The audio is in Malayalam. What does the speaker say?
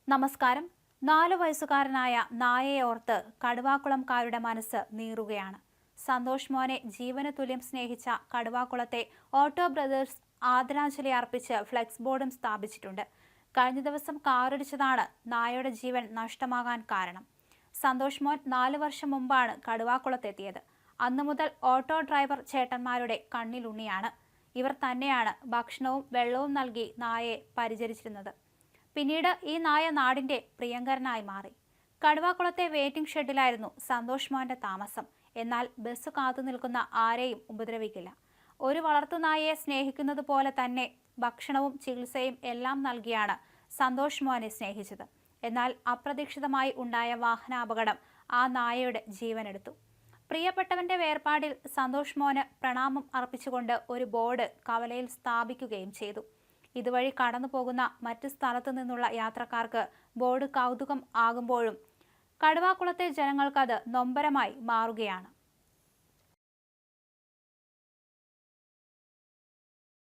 നമസ്കാരം. 4 വയസ്സുകാരനായ നായയെ ഓർത്ത് കടുവാക്കുളംകാരുടെ മനസ്സ് നീറുകയാണ്. സന്തോഷ് മോനെ ജീവന് തുല്യം സ്നേഹിച്ച കടുവാക്കുളത്തെ ഓട്ടോ ബ്രദേഴ്സ് ആദരാഞ്ജലി അർപ്പിച്ച് ഫ്ലെക്സ് ബോർഡും സ്ഥാപിച്ചിട്ടുണ്ട്. കഴിഞ്ഞ ദിവസം കാറിടിച്ചതാണ് നായയുടെ ജീവൻ നഷ്ടമാകാൻ കാരണം. സന്തോഷ് മോൻ 4 വർഷം മുമ്പാണ് കടുവാക്കുളത്തെത്തിയത്. അന്നു മുതൽ ഓട്ടോ ഡ്രൈവർ ചേട്ടന്മാരുടെ കണ്ണിലുണ്ണിയാണ്. ഇവർ തന്നെയാണ് ഭക്ഷണവും വെള്ളവും നൽകി നായയെ പരിചരിച്ചിരുന്നത്. പിന്നീട് ഈ നായ നാടിന്റെ പ്രിയങ്കരനായി മാറി. കടുവാക്കുളത്തെ വെയിറ്റിംഗ് ഷെഡിലായിരുന്നു സന്തോഷ് മോന്റെ താമസം. എന്നാൽ ബസ് കാത്തു നിൽക്കുന്ന ആരെയും ഉപദ്രവിക്കില്ല. ഒരു വളർത്തുനായയെ സ്നേഹിക്കുന്നത് പോലെ തന്നെ ഭക്ഷണവും ചികിത്സയും എല്ലാം നൽകിയാണ് സന്തോഷ് മോനെ സ്നേഹിച്ചത്. എന്നാൽ അപ്രതീക്ഷിതമായി ഉണ്ടായ വാഹനാപകടം ആ നായയുടെ ജീവനെടുത്തു. പ്രിയപ്പെട്ടവന്റെ വേർപാടിൽ സന്തോഷ് മോന് പ്രണാമം അർപ്പിച്ചുകൊണ്ട് ഒരു ബോർഡ് കവലയിൽ സ്ഥാപിക്കുകയും ചെയ്തു. ഇതുവഴി കടന്നു പോകുന്ന മറ്റ് സ്ഥലത്തു നിന്നുള്ള യാത്രക്കാർക്ക് ബോർഡ് കൗതുകം ആകുമ്പോഴും കടുവാക്കുളത്തെ ജനങ്ങൾക്കത് നൊമ്പരമായി മാറുകയാണ്.